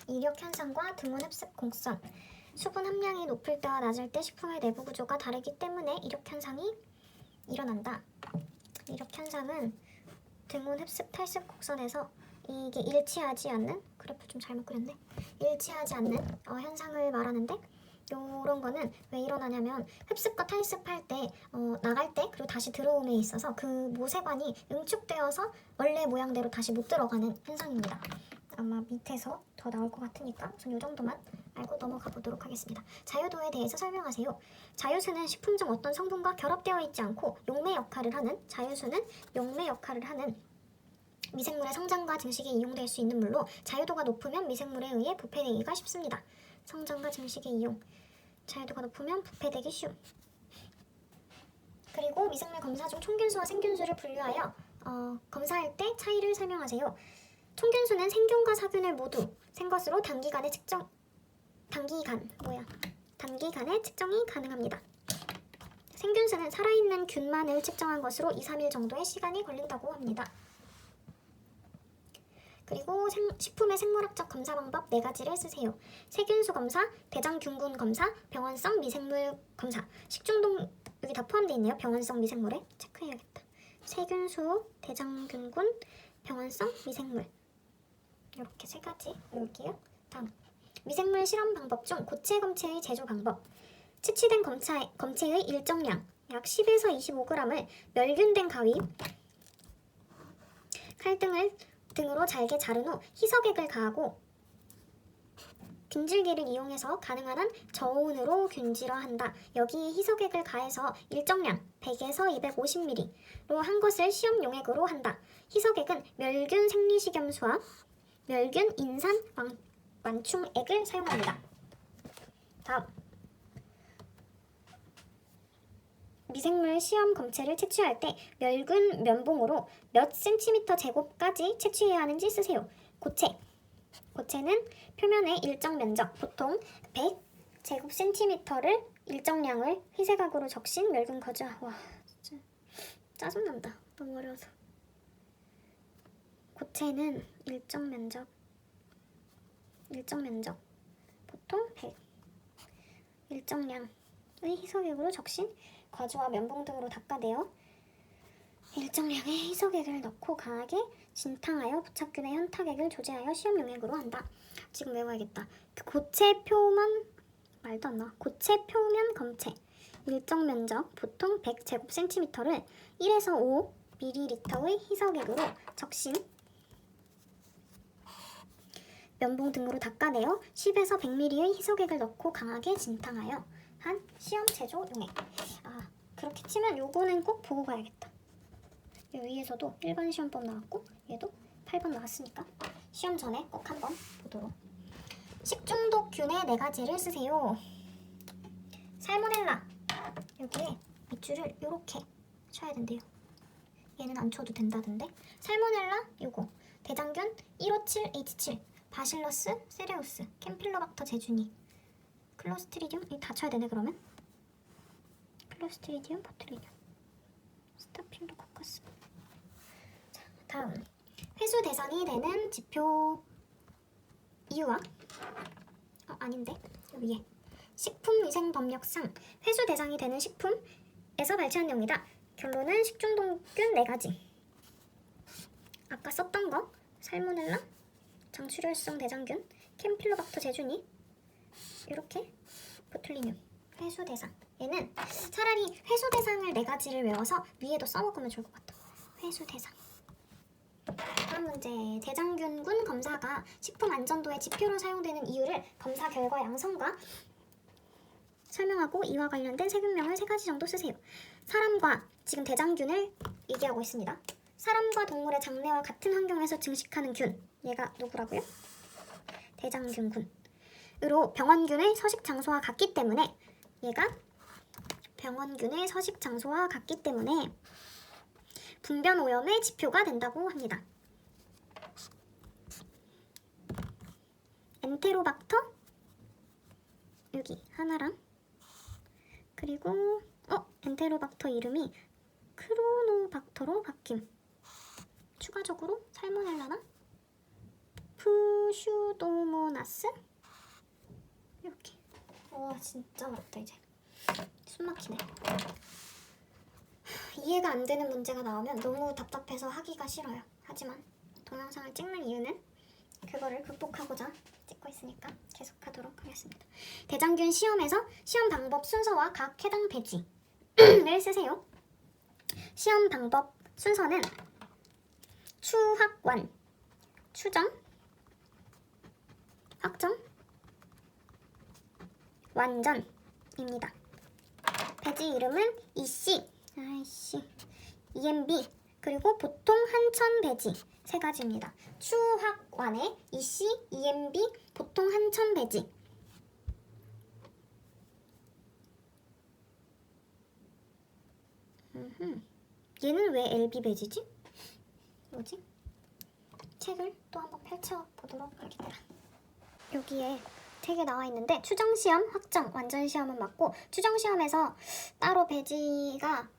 이력 현상과 등원 흡습 공성. 수분 함량이 높을 때와 낮을 때 식품의 내부 구조가 다르기 때문에 이력 현상이 일어난다. 이력 현상은 등원 흡습 탈습 곡선에서 이게 일치하지 않는, 그래프 좀 잘못 그렸네. 일치하지 않는 현상을 말하는데, 요런 거는 왜 일어나냐면 흡습과 탈습할 때 나갈 때 그리고 다시 들어옴에 있어서 그 모세관이 응축되어서 원래 모양대로 다시 못 들어가는 현상입니다. 아마 밑에서 더 나올 것 같으니까 우선 이 정도만 알고 넘어가 보도록 하겠습니다. 자유도에 대해서 설명하세요. 자유수는 식품 중 어떤 성분과 결합되어 있지 않고 용매 역할을 하는, 자유수는 용매 역할을 하는 미생물의 성장과 증식에 이용될 수 있는 물로 자유도가 높으면 미생물에 의해 부패되기가 쉽습니다. 성장과 증식의 이용, 자유도가 높으면 부패되기 쉬움. 그리고 미생물 검사 중 총균수와 생균수를 분류하여 검사할 때 차이를 설명하세요. 총균수는 생균과 사균을 모두 생것으로 단기간에 측정이 가능합니다. 생균수는 살아있는 균만을 측정한 것으로 2-3일 정도의 시간이 걸린다고 합니다. 그리고 식품의 생물학적 검사 방법 4가지를 쓰세요. 세균수 검사, 대장균군 검사, 병원성 미생물 검사. 식중독 여기 다 포함되어 있네요. 병원성 미생물에 체크해야겠다. 세균수, 대장균군, 병원성 미생물. 이렇게 3가지 외울게요. 다음, 미생물 실험 방법 중 고체 검체의 제조 방법. 채취된 검체의 일정량 약 10에서 25g을 멸균된 가위, 칼 등으로 잘게 자른 후 희석액을 가하고 균질기를 이용해서 가능한 한 저온으로 균질화한다. 여기에 희석액을 가해서 일정량 100에서 250ml로 한 것을 시험 용액으로 한다. 희석액은 멸균 생리식염수와 멸균 인산 완충액을 사용합니다. 다음, 미생물 시험 검체를 채취할 때 멸균 면봉으로 몇 센티미터 제곱까지 채취해야 하는지 쓰세요. 고체는 표면의 일정 면적, 보통 100 제곱 센티미터를 일정량을 희색약으로 적신 멸균 거즈와. 와, 진짜 짜증난다. 너무 어려워서. 고체는 일정 면적 보통 100 일정량의 희석액으로 적신 거즈와 면봉 등으로 닦아내어 일정량의 희석액을 넣고 강하게 진탕하여 부착균의 현탁액을 조제하여 시험 용액으로 한다. 지금 외워야겠다. 고체 표면 검체 일정 면적 보통 100제곱센티미터를 1에서 5ml의 희석액으로 적신 면봉 등으로 닦아내어 10에서 100ml의 희석액을 넣고 강하게 진탕하여 한 시험 제조 용액. 그렇게 치면 요거는 꼭 보고 가야겠다. 위에서도 1번 시험법 나왔고 얘도 8번 나왔으니까 시험 전에 꼭 한번 보도록. 식중독균의 4가지를 쓰세요. 살모넬라, 여기에 밑줄을 요렇게 쳐야 된대요. 얘는 안 쳐도 된다던데. 살모넬라 요거, 대장균 157H7, 바실러스 세레우스, 캠필로박터 제주니, 클로스트리디움, 이 다 쳐야 되네. 그러면 클로스트리디움 보툴리뇽, 스타필로코커스. 자, 다음, 회수 대상이 되는 지표 이유와 아닌데 여기 위에 식품위생법령상 회수 대상이 되는 식품에서 발췌한 내용이다. 결론은 식중독균 4가지. 아까 썼던 거 살모넬라, 장출혈성 대장균, 캠필로박터 제주니, 이렇게 보툴리뇽. 회수 대상. 얘는 차라리 회수 대상을 4가지를 외워서 위에도 써먹으면 좋을 것 같아. 회수 대상. 다음 문제. 대장균군 검사가 식품 안전도의 지표로 사용되는 이유를 검사 결과 양성과 설명하고 이와 관련된 세균명을 3가지 정도 쓰세요. 사람과, 지금 대장균을 얘기하고 있습니다. 사람과 동물의 장내와 같은 환경에서 증식하는 균. 얘가 누구라고요? 대장균군으로 병원균의 서식 장소와 같기 때문에 얘가 병원균의 서식 장소와 같기 때문에 분변 오염의 지표가 된다고 합니다. 엔테로박터 여기 하나랑, 그리고 엔테로박터 이름이 크로노박터로 바뀜. 추가적으로 살모넬라나 슈도모나스 이렇게. 와 진짜 어렵다. 이제 숨 막히네. 이해가 안 되는 문제가 나오면 너무 답답해서 하기가 싫어요. 하지만 동영상을 찍는 이유는 그거를 극복하고자 찍고 있으니까 계속하도록 하겠습니다. 대장균 시험에서 시험 방법 순서와 각 해당 배지를 쓰세요. 시험 방법 순서는 추학완, 추정, 확정, 완전입니다. 배지 이름은 EC, EMB, 그리고 보통 한천 배지 세 가지입니다. 추학완의 EC, EMB, 보통 한천 배지. 얘는 왜 LB 배지지? 뭐지? 책을 또 한번 펼쳐보도록 하겠다. 여기에 되게 나와 있는데 추정시험, 확정, 완전시험은 맞고 추정시험에서 따로 배지가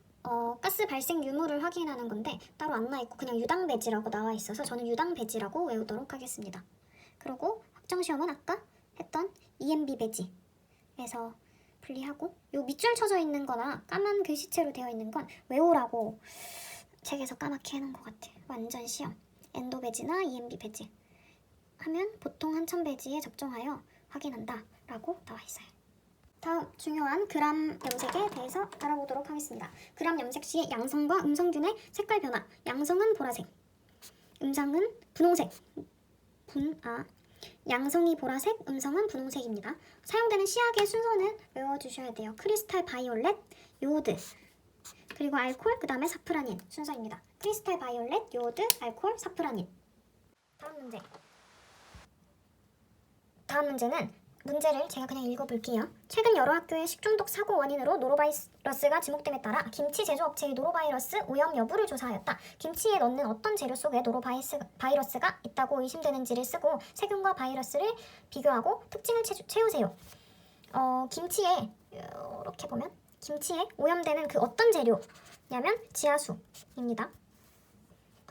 가스 발생 유무를 확인하는 건데 따로 안 나와 있고 그냥 유당 배지라고 나와 있어서 저는 유당 배지라고 외우도록 하겠습니다. 그리고 확정시험은 아까 했던 EMB 배지에서 분리하고 요 밑줄 쳐져 있는 거나 까만 글씨체로 되어 있는 건 외우라고 책에서 까맣게 해놓은 것 같아요. 완전시험, 엔도 배지나 EMB 배지 하면 보통 한천 배지에 접종하여 확인한다 라고 나와 있어요. 다음 중요한 그람 염색에 대해서 알아보도록 하겠습니다. 그람 염색 시의 양성과 음성균의 색깔 변화. 양성은 보라색, 음성은 분홍색. 양성이 보라색, 음성은 분홍색입니다. 사용되는 시약의 순서는 외워주셔야 돼요. 크리스탈 바이올렛, 요오드, 그리고 알코올, 그 다음에 사프라닌 순서입니다. 크리스탈 바이올렛, 요오드, 알코올, 사프라닌. 다음 문제는 문제를 제가 그냥 읽어볼게요. 최근 여러 학교의 식중독 사고 원인으로 노로바이러스가 지목됨에 따라 김치 제조업체의 노로바이러스 오염 여부를 조사하였다. 김치에 넣는 어떤 재료 속에 노로바이러스가 있다고 의심되는지를 쓰고 세균과 바이러스를 비교하고 특징을 채우세요. 김치에 이렇게 보면 김치에 오염되는 그 어떤 재료냐면 지하수입니다.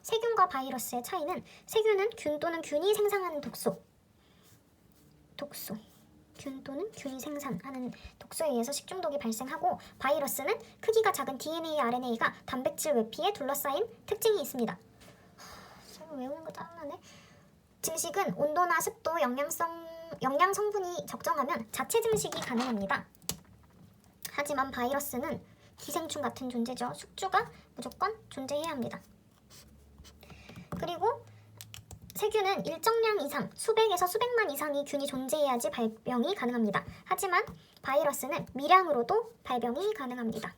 세균과 바이러스의 차이는 세균은 균 또는 균이 생산하는 독소, 균 또는 균이 생산하는 독소에 의해서 식중독이 발생하고 바이러스는 크기가 작은 DNA, RNA가 단백질 외피에 둘러싸인 특징이 있습니다. 설마 외우는 거 짜증나네. 증식은 온도나 습도, 영양 성분이 적정하면 자체 증식이 가능합니다. 하지만 바이러스는 기생충 같은 존재죠. 숙주가 무조건 존재해야 합니다. 그리고 세균은 일정량 이상, 수백에서 수백만 이상의 균이 존재해야지 발병이 가능합니다. 하지만 바이러스는 미량으로도 발병이 가능합니다.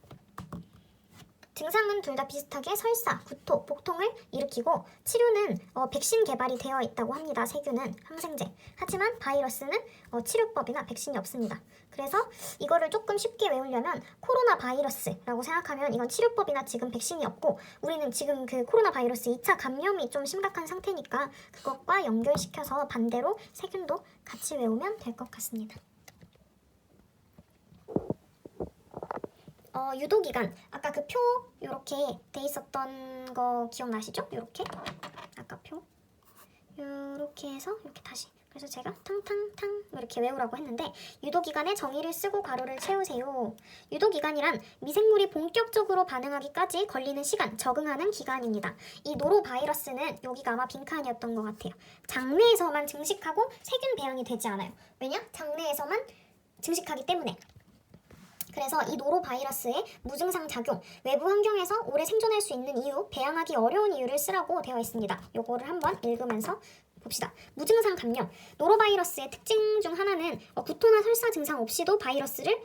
증상은 둘 다 비슷하게 설사, 구토, 복통을 일으키고 치료는 백신 개발이 되어 있다고 합니다. 세균은 항생제. 하지만 바이러스는 치료법이나 백신이 없습니다. 그래서 이거를 조금 쉽게 외우려면 코로나 바이러스라고 생각하면 이건 치료법이나 지금 백신이 없고 우리는 지금 그 코로나 바이러스 2차 감염이 좀 심각한 상태니까 그것과 연결시켜서 반대로 세균도 같이 외우면 될 것 같습니다. 유도기간, 아까 그 표 이렇게 돼 있었던 거 기억나시죠? 이렇게 아까 표 이렇게 해서 이렇게 다시, 그래서 제가 탕탕탕 이렇게 외우라고 했는데 유도기간에 정의를 쓰고 가로를 채우세요. 유도기간이란 미생물이 본격적으로 반응하기까지 걸리는 시간, 적응하는 기간입니다. 이 노로바이러스는 여기가 아마 빈칸이었던 것 같아요. 장내에서만 증식하고 세균 배양이 되지 않아요. 왜냐? 장내에서만 증식하기 때문에. 그래서 이 노로바이러스의 무증상 작용, 외부 환경에서 오래 생존할 수 있는 이유, 배양하기 어려운 이유를 쓰라고 되어 있습니다. 요거를 한번 읽으면서 봅시다. 무증상 감염. 노로바이러스의 특징 중 하나는 구토나 설사 증상 없이도 바이러스를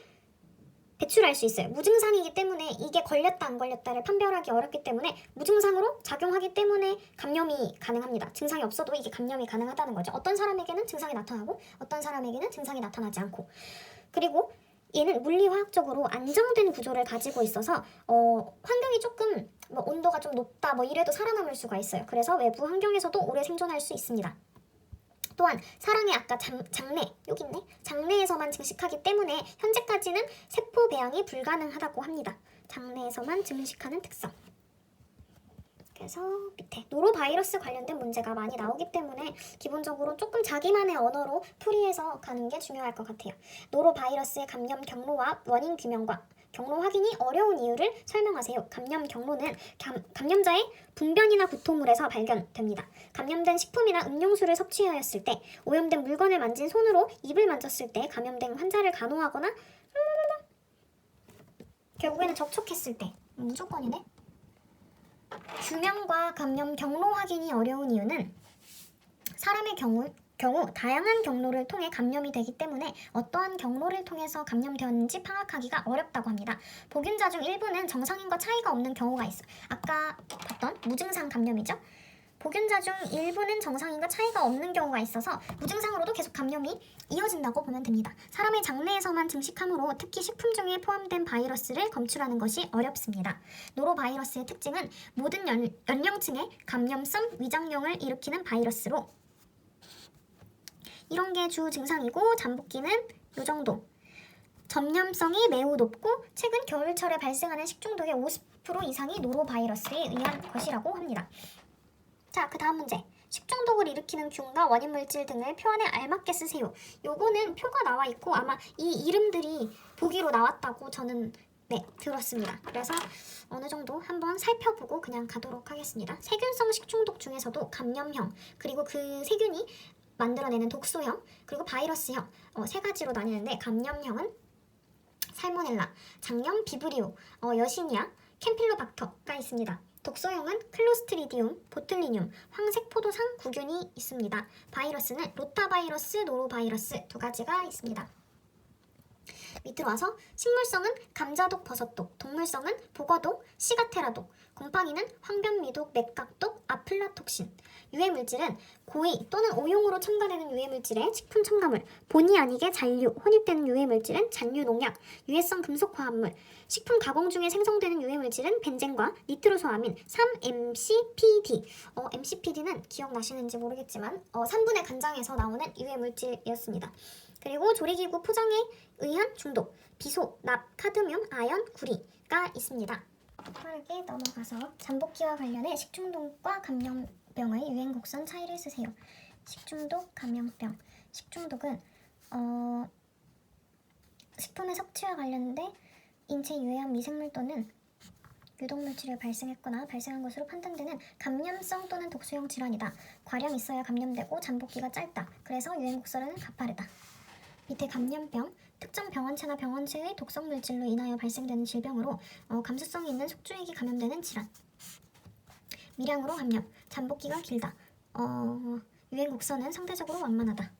배출할 수 있어요. 무증상이기 때문에 이게 걸렸다 안 걸렸다를 판별하기 어렵기 때문에 무증상으로 작용하기 때문에 감염이 가능합니다. 증상이 없어도 이게 감염이 가능하다는 거죠. 어떤 사람에게는 증상이 나타나고 어떤 사람에게는 증상이 나타나지 않고. 그리고 얘는 물리화학적으로 안정된 구조를 가지고 있어서 환경이 조금 온도가 좀 높다 이래도 살아남을 수가 있어요. 그래서 외부 환경에서도 오래 생존할 수 있습니다. 또한 사람의 아까 장내, 여기 있네. 장내에서만 증식하기 때문에 현재까지는 세포 배양이 불가능하다고 합니다. 장내에서만 증식하는 특성. 끝. 그래서 밑에 노로바이러스 관련된 문제가 많이 나오기 때문에 기본적으로 조금 자기만의 언어로 풀이해서 가는 게 중요할 것 같아요. 노로바이러스의 감염 경로와 원인 규명과 경로 확인이 어려운 이유를 설명하세요. 감염 경로는 감염자의 분변이나 구토물에서 발견됩니다. 감염된 식품이나 음료수를 섭취하였을 때, 오염된 물건을 만진 손으로 입을 만졌을 때, 감염된 환자를 간호하거나 결국에는 접촉했을 때, 무조건이네. 규명과 감염 경로 확인이 어려운 이유는 사람의 경우 다양한 경로를 통해 감염이 되기 때문에 어떠한 경로를 통해서 감염되었는지 파악하기가 어렵다고 합니다. 보균자 중 일부는 정상인과 차이가 없는 경우가 있어. 아까 봤던 무증상 감염이죠. 보균자 중 일부는 정상인과 차이가 없는 경우가 있어서 무증상으로도 계속 감염이 이어진다고 보면 됩니다. 사람의 장내에서만 증식하므로 특히 식품 중에 포함된 바이러스를 검출하는 것이 어렵습니다. 노로바이러스의 특징은 모든 연령층의 감염성 위장염을 일으키는 바이러스로 이런 게 주 증상이고 잠복기는 이 정도. 전염성이 매우 높고 최근 겨울철에 발생하는 식중독의 50% 이상이 노로바이러스에 의한 것이라고 합니다. 자, 그 다음 문제. 식중독을 일으키는 균과 원인 물질 등을 표안에 알맞게 쓰세요. 요거는 표가 나와 있고 아마 이 이름들이 보기로 나왔다고 저는 들었습니다. 그래서 어느 정도 한번 살펴보고 그냥 가도록 하겠습니다. 세균성 식중독 중에서도 감염형, 그리고 그 세균이 만들어내는 독소형, 그리고 바이러스형 세 가지로 나뉘는데 감염형은 살모넬라, 장염 비브리오, 여시니아, 캠필로박터가 있습니다. 독소형은 클로스트리디움, 보툴리뇽, 황색포도상 구균이 있습니다. 바이러스는 로타바이러스, 노로바이러스 두 가지가 있습니다. 밑으로 와서 식물성은 감자독, 버섯독, 동물성은 보거독, 시가테라독, 곰팡이는 황변미독, 맥각독, 아플라톡신. 유해물질은 고의 또는 오용으로 첨가되는 유해물질의 식품 첨가물, 본의 아니게 잔류, 혼입되는 유해물질은 잔류 농약, 유해성 금속 화합물, 식품 가공 중에 생성되는 유해물질은 벤젠과 니트로소아민, 3-MCPD. MCPD는 기억나시는지 모르겠지만 3분의 간장에서 나오는 유해물질이었습니다. 그리고 조리기구 포장에 의한 중독, 비소, 납, 카드뮴, 아연, 구리가 있습니다. 빠르게 넘어가서 잠복기와 관련해 식중독과 감염병의 유행 곡선 차이를 쓰세요. 식중독, 감염병. 식중독은 식품의 섭취와 관련돼 인체 유해한 미생물 또는 유독물질을 발생했거나 발생한 것으로 판단되는 감염성 또는 독소형 질환이다. 과량 있어야 감염되고 잠복기가 짧다. 그래서 유행 곡선은 가파르다. 밑에 감염병, 특정 병원체나 병원체의 독성 물질로 인하여 발생되는 질병으로 감수성이 있는 숙주액이 감염되는 질환. 미량으로 감염, 잠복기가 길다. 유행 곡선은 상대적으로 완만하다.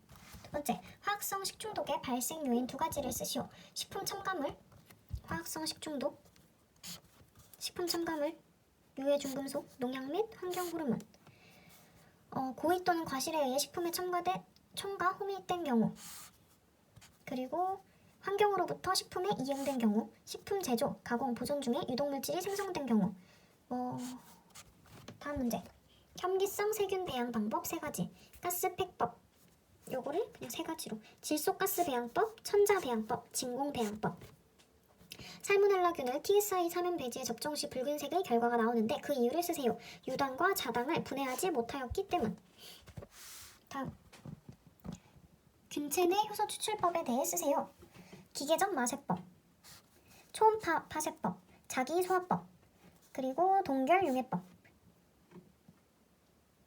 두 번째, 화학성 식중독의 발생 요인 두 가지를 쓰시오. 식품 첨가물, 화학성 식중독, 식품 첨가물, 유해 중금속, 농약 및 환경 호르몬. 고의 또는 과실에 의해 식품에 첨가 호미된 경우. 그리고 환경으로부터 식품에 이용된 경우, 식품 제조, 가공, 보존 중에 유독물질이 생성된 경우. 다음 문제. 현기성 세균 배양 방법 세 가지. 가스 팩법. 요거를 그냥 세 가지로. 질소가스 배양법, 천자 배양법, 진공 배양법. 살모넬라균을 TSI 사면 배지에 접종 시 붉은색의 결과가 나오는데 그 이유를 쓰세요. 유당과 자당을 분해하지 못하였기 때문. 다음. 균체 내 효소 추출법에 대해 쓰세요. 기계적 마세법, 초음파 파쇄법, 자기소화법, 그리고 동결융해법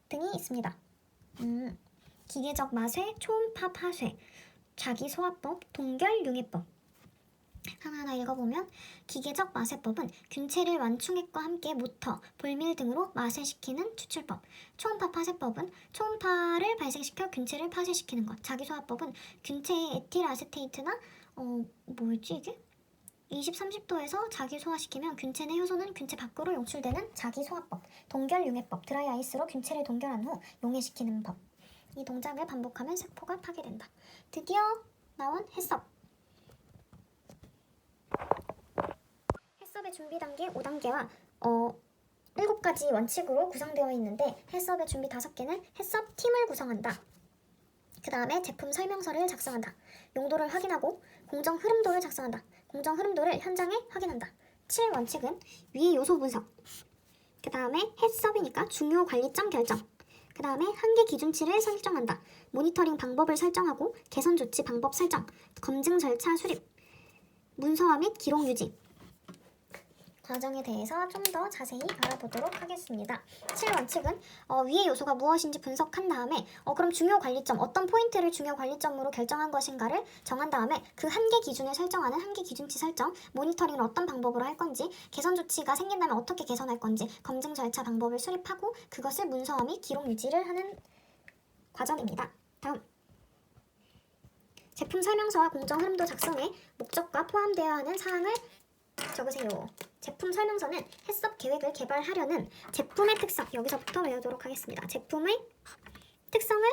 등이 있습니다. 기계적 마쇄, 초음파 파쇄, 자기소화법, 동결융해법. 하나하나 읽어보면 기계적 마쇄법은 균체를 완충액과 함께 모터, 볼밀 등으로 마쇄시키는 추출법. 초음파 파쇄법은 초음파를 발생시켜 균체를 파쇄시키는 것. 자기소화법은 균체의 에틸아세테이트나 뭐였지 이게? 20, 30도에서 자기소화시키면 균체 내 효소는 균체 밖으로 용출되는 자기소화법. 동결융해법, 드라이 아이스로 균체를 동결한 후 용해시키는 법. 이 동작을 반복하면 세포가 파괴된다. 드디어 나온 해썹. 해썹의 준비 단계 5단계와 7가지 원칙으로 구성되어 있는데 해썹의 준비 5개는 해썹 팀을 구성한다. 그 다음에 제품 설명서를 작성한다. 용도를 확인하고 공정 흐름도를 작성한다. 공정 흐름도를 현장에 확인한다. 7원칙은 위의 요소 분석. 그 다음에 해썹이니까 중요 관리점 결정. 그 다음에 한계 기준치를 설정한다. 모니터링 방법을 설정하고 개선 조치 방법 설정, 검증 절차 수립, 문서화 및 기록 유지 과정에 대해서 좀 더 자세히 알아보도록 하겠습니다. 7원칙은 위의 요소가 무엇인지 분석한 다음에 그럼 중요 관리점, 어떤 포인트를 중요 관리점으로 결정한 것인가를 정한 다음에 그 한계 기준을 설정하는 한계 기준치 설정, 모니터링을 어떤 방법으로 할 건지, 개선 조치가 생긴다면 어떻게 개선할 건지, 검증 절차 방법을 수립하고 그것을 문서화 및 기록 유지를 하는 과정입니다. 다음, 제품 설명서와 공정 흐름도 작성에 목적과 포함되어야 하는 사항을 적으세요. 제품 설명서는 해썹 계획을 개발하려는 제품의 특성, 여기서부터 외우도록 하겠습니다. 제품의 특성을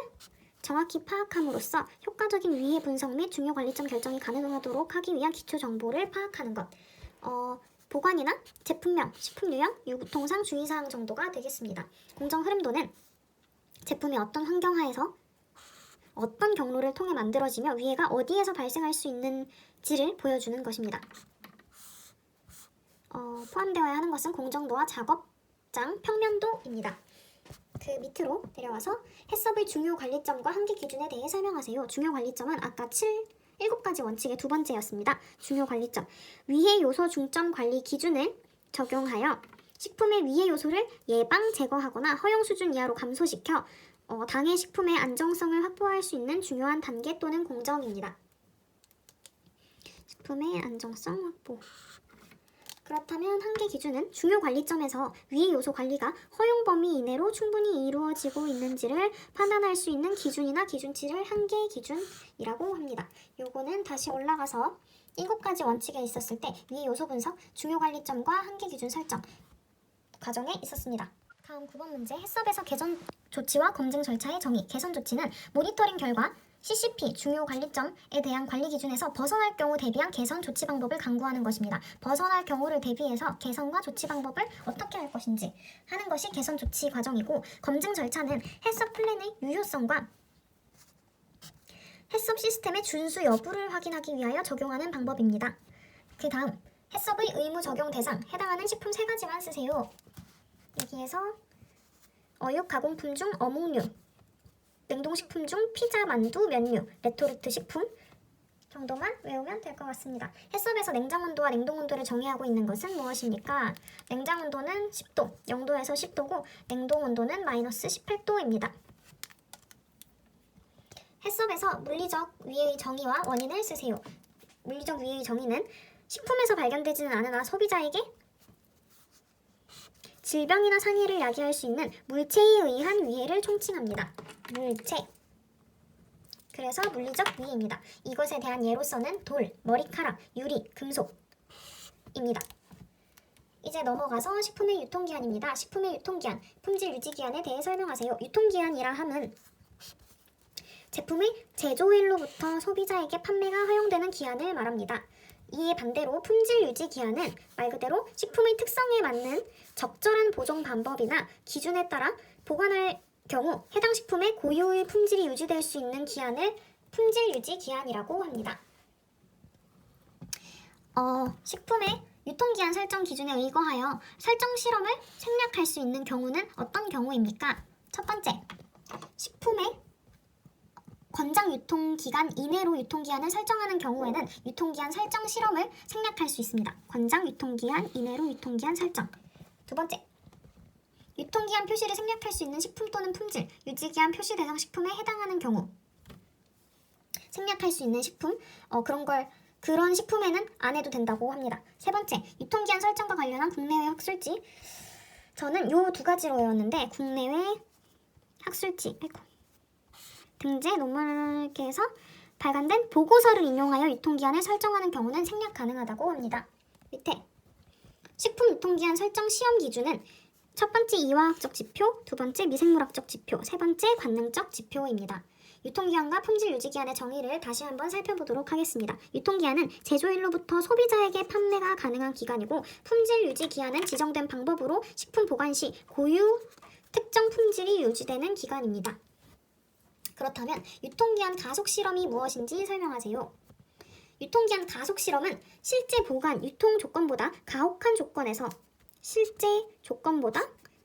정확히 파악함으로써 효과적인 위해 분석 및 중요 관리점 결정이 가능하도록 하기 위한 기초 정보를 파악하는 것. 보관이나 제품명, 식품 유형, 유통상 주의사항 정도가 되겠습니다. 공정 흐름도는 제품이 어떤 환경하에서 어떤 경로를 통해 만들어지며 위해가 어디에서 발생할 수 있는지를 보여주는 것입니다. 포함되어야 하는 것은 공정도와 작업장 평면도입니다. 그 밑으로 내려와서 해썹의 중요 관리점과 한계 기준에 대해 설명하세요. 중요 관리점은 아까 7가지 원칙의 두 번째였습니다. 중요 관리점, 위해 요소 중점 관리 기준을 적용하여 식품의 위해 요소를 예방, 제거하거나 허용 수준 이하로 감소시켜 당해 식품의 안정성을 확보할 수 있는 중요한 단계 또는 공정입니다. 식품의 안정성 확보. 그렇다면 한계 기준은 중요 관리점에서 위의 요소 관리가 허용 범위 이내로 충분히 이루어지고 있는지를 판단할 수 있는 기준이나 기준치를 한계 기준이라고 합니다. 요거는 다시 올라가서 7가지 원칙에 있었을 때 위의 요소 분석, 중요 관리점과 한계 기준 설정 과정에 있었습니다. 다음 9번 문제, 해썹에서 개선 조치와 검증 절차의 정의. 개선 조치는 모니터링 결과 CCP, 중요 관리점에 대한 관리 기준에서 벗어날 경우 대비한 개선 조치 방법을 강구하는 것입니다. 벗어날 경우를 대비해서 개선과 조치 방법을 어떻게 할 것인지 하는 것이 개선 조치 과정이고, 검증 절차는 해썹 플랜의 유효성과 해썹 시스템의 준수 여부를 확인하기 위하여 적용하는 방법입니다. 그 다음, 해썹의 의무 적용 대상, 해당하는 식품 3가지만 쓰세요. 여기에서 어육 가공품 중 어묵류, 냉동식품 중 피자, 만두, 면류, 레토르트 식품 정도만 외우면 될 것 같습니다. 해썹에서 냉장온도와 냉동온도를 정의하고 있는 것은 무엇입니까? 냉장온도는 10도, 0도에서 10도고 냉동온도는 마이너스 18도입니다. 해썹에서 물리적 위해의 정의와 원인을 쓰세요. 물리적 위해의 정의는 식품에서 발견되지는 않으나 소비자에게 질병이나 상해를 야기할 수 있는 물체에 의한 위해를 총칭합니다. 물체. 그래서 물리적 위해입니다. 이것에 대한 예로서는 돌, 머리카락, 유리, 금속입니다. 이제 넘어가서 식품의 유통기한입니다. 식품의 유통기한, 품질 유지기한에 대해 설명하세요. 유통기한이라 함은 제품의 제조일로부터 소비자에게 판매가 허용되는 기한을 말합니다. 이에 반대로 품질 유지 기한은 말 그대로 식품의 특성에 맞는 적절한 보존 방법이나 기준에 따라 보관할 경우 해당 식품의 고유의 품질이 유지될 수 있는 기한을 품질 유지 기한이라고 합니다. 식품의 유통기한 설정 기준에 의거하여 설정 실험을 생략할 수 있는 경우는 어떤 경우입니까? 첫 번째, 식품의 권장 유통기간 이내로 유통기한을 설정하는 경우에는 유통기한 설정 실험을 생략할 수 있습니다. 권장 유통기한 이내로 유통기한 설정. 두 번째, 유통기한 표시를 생략할 수 있는 식품 또는 품질, 유지기한 표시 대상 식품에 해당하는 경우 생략할 수 있는 식품, 그런 식품에는 안 해도 된다고 합니다. 세 번째, 유통기한 설정과 관련한 국내외 학술지. 저는 요 2가지로 외웠는데 국내외 학술지 등재 논문에서 발간된 보고서를 인용하여 유통기한을 설정하는 경우는 생략 가능하다고 합니다. 밑에 식품 유통기한 설정 시험 기준은 첫 번째 이화학적 지표, 두 번째 미생물학적 지표, 세 번째 관능적 지표입니다. 유통기한과 품질 유지기한의 정의를 다시 한번 살펴보도록 하겠습니다. 유통기한은 제조일로부터 소비자에게 판매가 가능한 기간이고, 품질 유지기한은 지정된 방법으로 식품 보관 시 고유 특정 품질이 유지되는 기간입니다. 그렇다면 유통기한 가속 실험이 무엇인지 설명하세요. 유통기한 가속 실험은 실제 보관, 유통 조건보다 가혹한 조건에서 실제 조건보다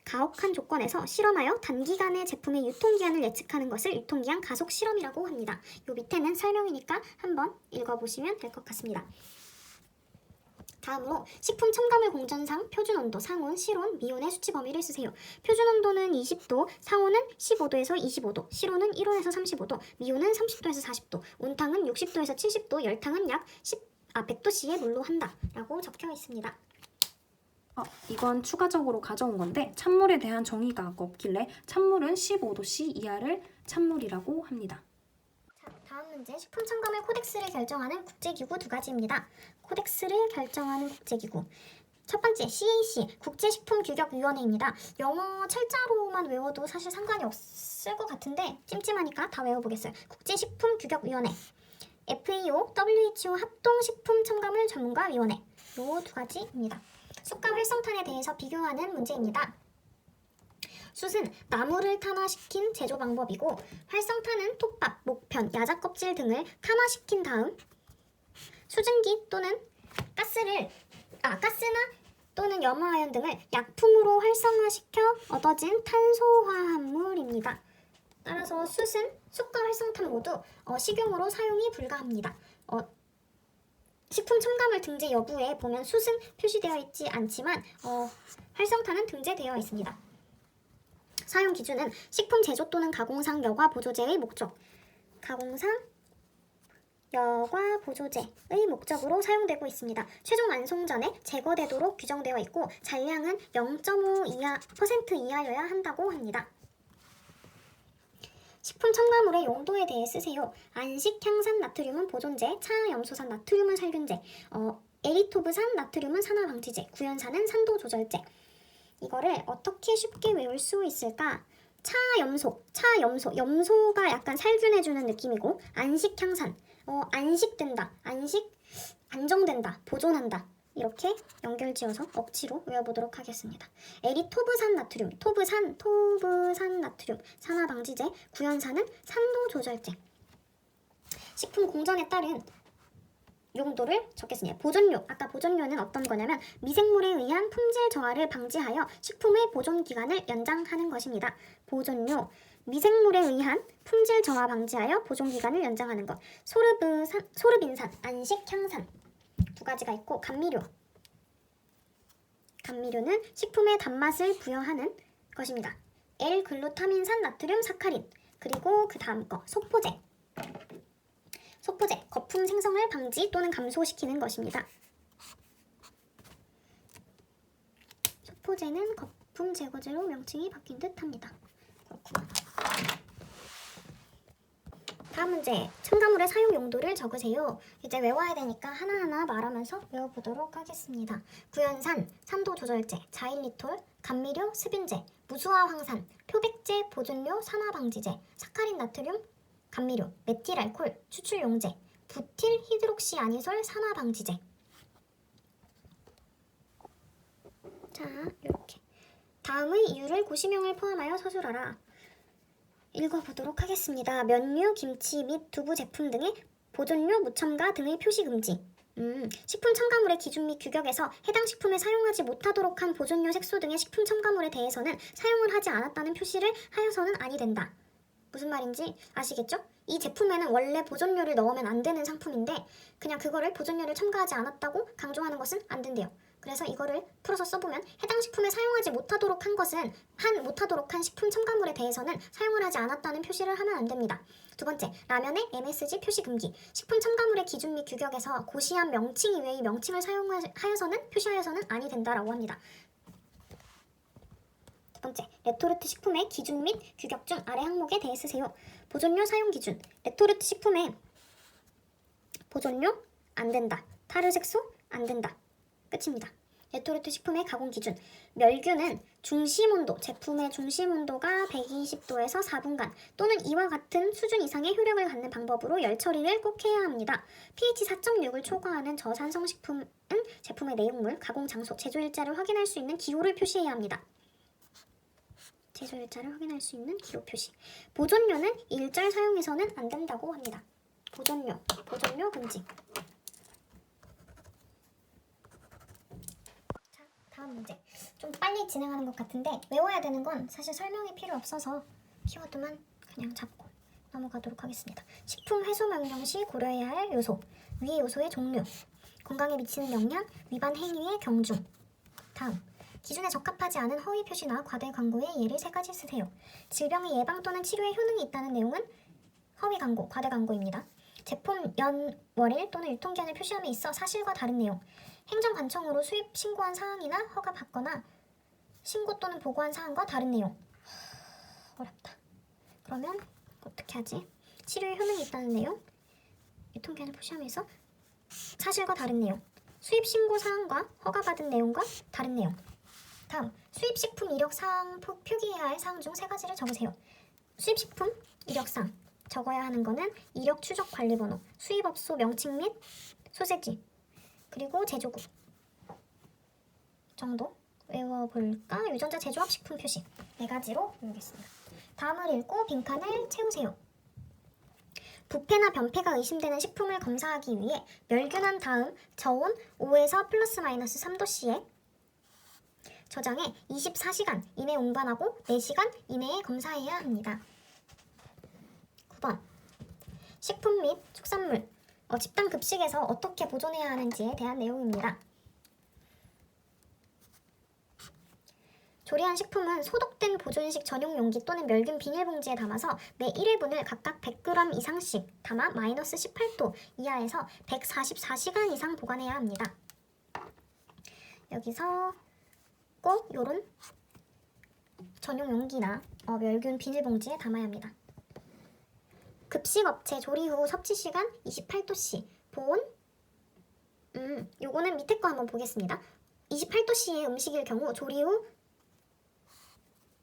가혹한 조건에서 실험하여 단기간에 제품의 유통기한을 예측하는 것을 유통기한 가속 실험이라고 합니다. 요 밑에는 설명이니까 한번 읽어보시면 될 것 같습니다. 다음으로 식품 첨가물 공전상 표준온도, 상온, 실온, 미온의 수치 범위를 쓰세요. 표준온도는 20도, 상온은 15도에서 25도, 실온은 1온에서 35도, 미온은 30도에서 40도, 온탕은 60도에서 70도, 열탕은 약 100도씨의 물로 한다 라고 적혀 있습니다. 이건 추가적으로 가져온 건데 찬물에 대한 정의가 없길래 찬물은 15도씨 이하를 찬물이라고 합니다. 자, 다음 문제. 식품 첨가물 코덱스를 결정하는 국제기구 두 가지입니다. 코덱스를 결정하는 국제기구. 첫 번째 CAC 국제식품규격위원회입니다. 영어 철자로만 외워도 사실 상관이 없을 것 같은데 찜찜하니까 다 외워보겠어요. 국제식품규격위원회. FAO, WHO 합동식품 첨가물 전문가위원회. 요 두 가지입니다. 숯과 활성탄에 대해서 비교하는 문제입니다. 숯은 나무를 탄화시킨 제조 방법이고 활성탄은 톱밥, 목편, 야자 껍질 등을 탄화시킨 다음 수증기 또는 가스나 또는 염화아연 등을 약품으로 활성화시켜 얻어진 탄소화합물입니다. 따라서 숯과 활성탄 모두 식용으로 사용이 불가합니다. 식품 첨가물 등재 여부에 보면 숯은 표시되어 있지 않지만 활성탄은 등재되어 있습니다. 사용 기준은 식품 제조 또는 가공상 여과 보조제의 목적, 가공상 여과 보조제의 목적으로 사용되고 있습니다. 최종 완송 전에 제거되도록 규정되어 있고 잔량은 0.5% 이하여야 한다고 합니다. 식품 첨가물의 용도에 대해 쓰세요. 안식 향산 나트륨은 보존제, 차염소산 나트륨은 살균제, 에리토브산 나트륨은 산화 방지제, 구연산은 산도 조절제. 이거를 어떻게 쉽게 외울 수 있을까? 염소가 약간 살균해주는 느낌이고 안식향산, 안식된다, 안정된다, 보존한다. 이렇게 연결지어서 억지로 외워보도록 하겠습니다. 에리토브산 나트륨, 토브산 나트륨, 산화 방지제, 구연산은 산도 조절제. 식품 공정에 따른 용도를 적겠습니다. 보존료, 아까 보존료는 어떤 거냐면 미생물에 의한 품질 저하를 방지하여 식품의 보존 기간을 연장하는 것입니다. 보존료, 미생물에 의한 품질 저하 방지하여 보존 기간을 연장하는 것. 소르빈산, 안식향산 두 가지가 있고 감미료는 식품의 단맛을 부여하는 것입니다. L글루타민산 나트륨 사카린. 그리고 그 다음 거 속포제, 거품 생성을 방지 또는 감소시키는 것입니다. 속포제는 거품 제거제로 명칭이 바뀐 듯 합니다. 그렇구나. 다음 문제. 첨가물의 사용 용도를 적으세요. 이제 외워야 되니까 하나하나 말하면서 외워보도록 하겠습니다. 구연산, 산도 조절제, 자일리톨, 감미료, 습윤제, 무수화 황산, 표백제, 보존료, 산화 방지제, 사카린 나트륨, 감미료, 메틸알콜, 추출 용제, 부틸 히드록시 아니솔 산화 방지제. 자, 이렇게. 다음의 이유를 고시명을 포함하여 서술하라. 읽어보도록 하겠습니다. 면류, 김치 및 두부 제품 등의 보존료, 무첨가 등의 표시 금지. 식품 첨가물의 기준 및 규격에서 해당 식품에 사용하지 못하도록 한 보존료, 색소 등의 식품 첨가물에 대해서는 사용을 하지 않았다는 표시를 하여서는 아니 된다. 무슨 말인지 아시겠죠? 이 제품에는 원래 보존료를 넣으면 안 되는 상품인데 그냥 그거를 보존료를 첨가하지 않았다고 강조하는 것은 안 된대요. 그래서 이거를 풀어서 써보면 해당 식품에 사용하지 못하도록 한 식품 첨가물에 대해서는 사용을 하지 않았다는 표시를 하면 안 됩니다. 두 번째, 라면의 MSG 표시 금기. 식품 첨가물의 기준 및 규격에서 고시한 명칭 이외의 명칭을 표시하여서는 아니 된다라고 합니다. 두 번째, 레토르트 식품의 기준 및 규격 중 아래 항목에 대해 쓰세요. 보존료 사용 기준. 레토르트 식품의 보존료 안 된다. 타르색소 안 된다. 끝입니다. 레토르트 식품의 가공 기준. 멸균은 제품의 중심 온도가 120도에서 4분간 또는 이와 같은 수준 이상의 효력을 갖는 방법으로 열 처리를 꼭 해야 합니다. pH 4.6을 초과하는 저산성 식품은 제품의 내용물, 가공 장소, 제조일자를 확인할 수 있는 기호를 표시해야 합니다. 제조일자를 확인할 수 있는 기호 표시. 보존료는 일절 사용해서는 안 된다고 합니다. 보존료 금지. 다음 문제. 좀 빨리 진행하는 것 같은데 외워야 되는 건 사실 설명이 필요 없어서 키워드만 그냥 잡고 넘어가도록 하겠습니다. 식품 회수 명령 시 고려해야 할 요소, 위의 요소의 종류, 건강에 미치는 영향, 위반 행위의 경중. 다음, 기준에 적합하지 않은 허위 표시나 과대 광고의 예를 3가지 쓰세요. 질병의 예방 또는 치료에 효능이 있다는 내용은 허위 광고, 과대 광고입니다. 제품 연, 월일 또는 유통기한을 표시함에 있어 사실과 다른 내용, 행정관청으로 수입 신고한 사항이나 허가받거나 신고 또는 보고한 사항과 다른 내용. 어렵다. 그러면 어떻게 하지? 치료에 효능이 있다는 내용, 유통기한을 표시함에서 사실과 다른 내용, 수입 신고 사항과 허가받은 내용과 다른 내용. 다음, 수입식품 이력사항 표기해야 할 사항 중 3가지를 적으세요. 수입식품 이력사항 적어야 하는 거는 이력 추적 관리번호, 수입업소 명칭 및 소재지, 그리고 제조국 정도 외워볼까? 유전자 제조업 식품 표시 4가지로 외우겠습니다. 다음을 읽고 빈칸을 채우세요. 부패나 변폐가 의심되는 식품을 검사하기 위해 멸균한 다음 저온 5에서 플러스 마이너스 3도씨에 저장해 24시간 이내 운반하고 4시간 이내에 검사해야 합니다. 9번 식품 및 축산물, 집단 급식에서 어떻게 보존해야 하는지에 대한 내용입니다. 조리한 식품은 소독된 보존식 전용 용기 또는 멸균 비닐봉지에 담아서 매 1회분을 각각 100g 이상씩 담아 마이너스 18도 이하에서 144시간 이상 보관해야 합니다. 여기서 꼭 요런 전용 용기나 멸균 비닐봉지에 담아야 합니다. 급식업체 조리 후 섭취 시간 28도씨 보온. 요거는 밑에 거 한번 보겠습니다. 28도씨의 음식일 경우 조리 후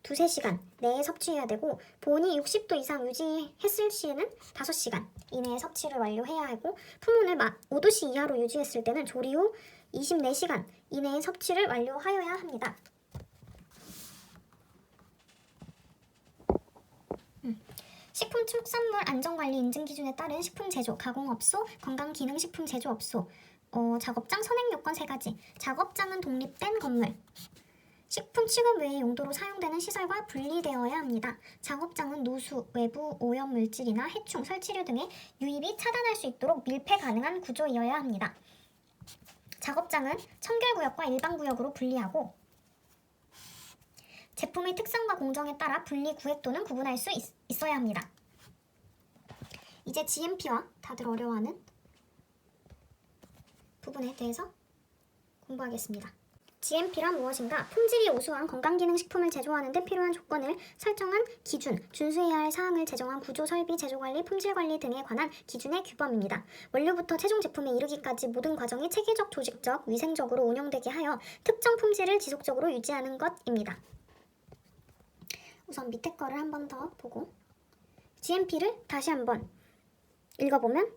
2-3시간 내에 섭취해야 되고, 보온이 60도 이상 유지했을 시에는 5시간 이내에 섭취를 완료해야 하고, 풍온을 5도씨 이하로 유지했을 때는 조리 후 24시간 이내에 섭취를 완료하여야 합니다. 식품 축산물 안전관리 인증 기준에 따른 식품 제조, 가공업소, 건강기능식품 제조업소, 작업장 선행 요건 3가지. 작업장은 독립된 건물. 식품 취급 외의 용도로 사용되는 시설과 분리되어야 합니다. 작업장은 누수, 외부 오염 물질이나 해충, 설치류 등의 유입이 차단할 수 있도록 밀폐 가능한 구조이어야 합니다. 작업장은 청결구역과 일반구역으로 분리하고 제품의 특성과 공정에 따라 분리 구획 또는 구분할 수 있어야 합니다. 이제 GMP와 다들 어려워하는 부분에 대해서 공부하겠습니다. GMP란 무엇인가? 품질이 우수한 건강기능식품을 제조하는 데 필요한 조건을 설정한 기준, 준수해야 할 사항을 제정한 구조, 설비, 제조관리, 품질관리 등에 관한 기준의 규범입니다. 원료부터 최종 제품에 이르기까지 모든 과정이 체계적, 조직적, 위생적으로 운영되게 하여 특정 품질을 지속적으로 유지하는 것입니다. 우선 밑에 거를 한 번 더 보고 GMP를 다시 한번 읽어보면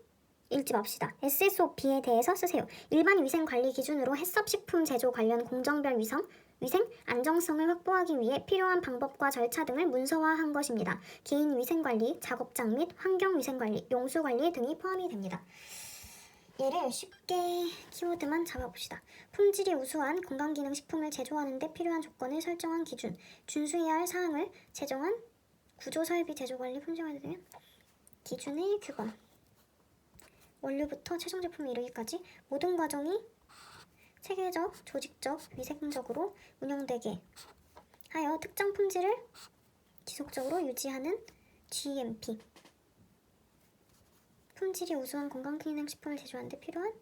읽지 맙시다. SSOP에 대해서 쓰세요. 일반 위생관리 기준으로 햇섭식품 제조 관련 공정별 위생, 안정성을 확보하기 위해 필요한 방법과 절차 등을 문서화한 것입니다. 개인 위생관리, 작업장 및 환경위생관리, 용수관리 등이 포함이 됩니다. 얘를 쉽게 키워드만 잡아봅시다. 품질이 우수한 건강기능식품을 제조하는 데 필요한 조건을 설정한 기준, 준수해야 할 사항을 제정한 구조, 설비, 제조관리, 품질관리 등의 기준의 규범. 원료부터 최종 제품에 이르기까지 모든 과정이 체계적, 조직적, 위생적으로 운영되게 하여 특정 품질을 지속적으로 유지하는 GMP. 품질이 우수한 건강기능식품을 제조하는 데 필요한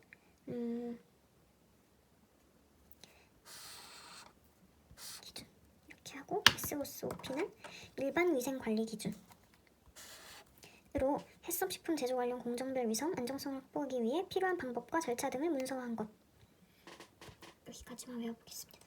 기준. 이렇게 하고 SSOP는 일반 위생관리 기준. 으로 햇섭식품 제조 관련 공정별 위생, 안정성을 확보하기 위해 필요한 방법과 절차 등을 문서화한 것. 여기까지만 외워보겠습니다.